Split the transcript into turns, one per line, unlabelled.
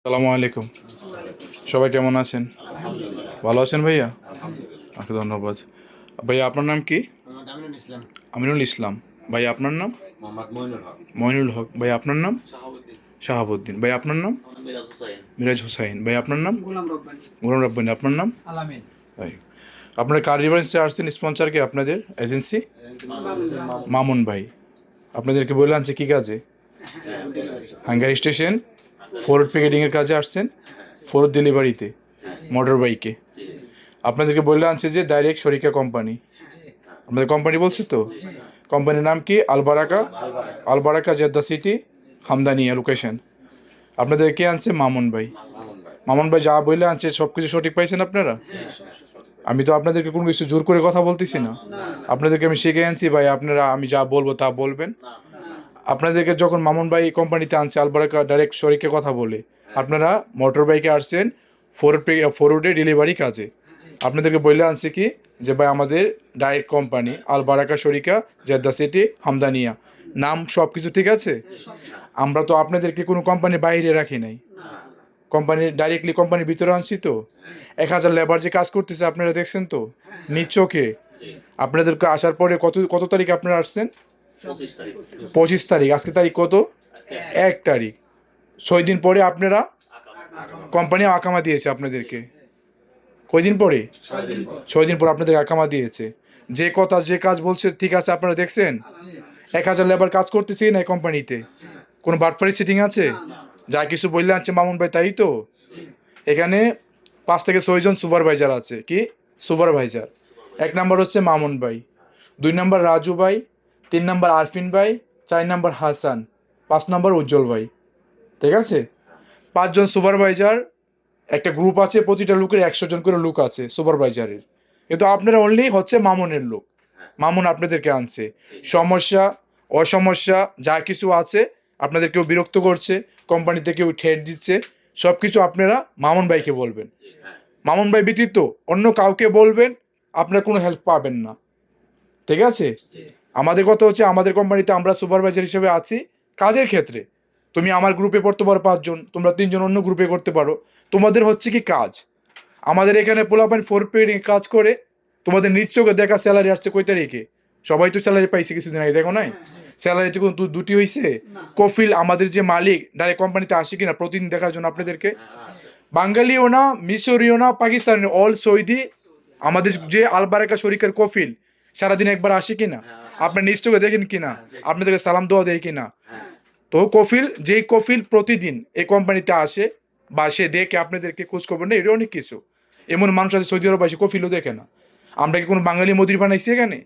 সালামু আলাইকুম। সবাই কেমন আছেন? ভালো আছেন ভাইয়া? আপনাকে ধন্যবাদ। ভাইয়া আপনার নাম কি?
আমিনুল ইসলাম।
আমিনুল ইসলাম। ভাই আপনার নাম?
মোহাম্মদ মইনুল হক।
মইনুল হক। ভাই আপনার নাম?
শাহাবুদ্দিন।
শাহাবুদ্দিন। ভাই আপনার নাম?
মিরাজ হোসাইন।
মিরাজ হোসাইন। ভাই আপনার নাম?
গোলাম রব্বানী।
গোলাম রব্বানী। আপনার নাম?
আলামিন।
ভাই আপনার কার রেফারেন্সে আসছেন স্পন্সর কে আপনাদের এজেন্সি? মামুন ভাই। আপনাদেরকে বলে আনছে কি কাজে? হাঙ্গারি স্টেশন ফরওয়ার্ড প্যাকেটিংয়ের কাজে আসছেন, ফরওয়ার্ড ডেলিভারিতে মোটর বাইকে। আপনাদেরকে বলে আনছে যে ডাইরেক্ট শরিকা কোম্পানি। আপনাদের কোম্পানি বলছে তো? কোম্পানির নাম কি? Albaraka. Albaraka Jeddah city, Hamdaniya location. আপনাদের কে আনছে? মামুন ভাই। মামুন ভাই যা বলে আনছে সব কিছু সঠিক পাইছেন আপনারা? আমি তো আপনাদেরকে কোনো কিছু জোর করে কথা বলতেছি না, আপনাদেরকে আমি শিখে আনছি ভাই, আপনারা আমি যা বলবো তা বলবেন। আপনাদেরকে যখন মামুন ভাই কোম্পানিতে আনছে আলবারাকা ডাইরেক্ট শরিকে কথা বলে, আপনারা মোটর বাইকে আসছেন ফরওয়ার্ডে ডেলিভারি কাজে। আপনাদেরকে বলে আনছে কি যে ভাই আমাদের ডাইরেক্ট কোম্পানি আলবারাকা শরিকা জেদ্দা সিটি হামদানিয়া, নাম সব কিছু ঠিক আছে। আমরা তো আপনাদেরকে কোনো কোম্পানির বাইরে রাখি নাই, ডাইরেক্টলি কোম্পানির ভিতরে আনছি তো। 1000 লেবার যে কাজ করতেছে আপনারা দেখছেন তো নিজ চোখে। আপনাদেরকে আসার পরে কত তারিখ আপনারা আসছেন?
25 তারিখ।
25 তারিখ। আজকে তারিখ কত? 1 তারিখ। 6 দিন পরে আপনারা কোম্পানি আকামা দিয়েছে আপনাদেরকে। কয়দিন পরে? 6 দিন পরে আপনাদের আকামা দিয়েছে। যে কথা যে কাজ বলছে ঠিক আছে, আপনারা দেখছেন 1000 লেবার কাজ করতেছে না কোম্পানিতে, কোনো বাটপারি সিটিং আছে? যা কিছু বললে আনছে মামুন ভাই তাই তো। এখানে 5 থেকে 6 জন সুপারভাইজার আছে। কি সুপারভাইজার? 1 নাম্বার হচ্ছে মামুন ভাই, 2 নাম্বার রাজু ভাই, 3 নাম্বার আরফিন ভাই, 4 নাম্বার হাসান, 5 নাম্বার উজ্জ্বল ভাই। ঠিক আছে, 5 জন সুপারভাইজার। একটা গ্রুপ আছে, প্রতিটা লোকের 100 জন করে লোক আছে সুপারভাইজারের। কিন্তু আপনারা অনলি হচ্ছে মামুনের লোক। মামুন আপনাদেরকে আনছে। সমস্যা অসমস্যা যা কিছু আছে, আপনাদের কেউ বিরক্ত করছে, কোম্পানিতে কেউ ঠেট দিচ্ছে, সব কিছু আপনারা মামুন ভাইকে বলবেন। মামুন ভাই ব্যতীত অন্য কাউকে বলবেন, আপনারা কোনো হেল্প পাবেন না। ঠিক আছে, আমাদের কথা হচ্ছে আমাদের কোম্পানিতে আমরা সুপারভাইজার হিসেবে আছি কাজের ক্ষেত্রে। তুমি আমার গ্রুপে পড়তে পারো 5 জন, তোমরা 3 জন অন্য গ্রুপে করতে পারো। তোমাদের হচ্ছে কি কাজ? আমাদের এখানে পোলাপাইন 4 পিরিয়ডিং কাজ করে, তোমাদের নিজ চোখে দেখা স্যালারি আসছে কয় তারিখে? সবাই তো স্যালারি পাইছে কিছুদিন আগে, দেখো নাই? স্যালারি তো দুটি হয়েছে। কফিল আমাদের যে মালিক ডাইরেক্ট কোম্পানিতে আসে কিনা প্রতিদিন দেখার জন্য আপনাদেরকে? বাঙালিও না, মিশরীয় না, পাকিস্তানি, অল সৌদি। আমাদের যে আলবারাকা শরিকের কফিল সারাদিন একবার আসে কিনা? আপনার নিজ চোখে দেখেন কিনা? আপনাদেরকে সালাম দেওয়া দেয় কিনা? তো কফিল, যেই কফিল প্রতিদিন এই কোম্পানিতে আসে বা সে দেখে আপনাদেরকে খোঁজ খবর নেই, এটা অনেক কিছু। এমন মানুষ আছে সৌদি আরব আসে কফিলও দেখে না। আমরা কি কোনো বাঙালি মদির বানাইছি এখানে?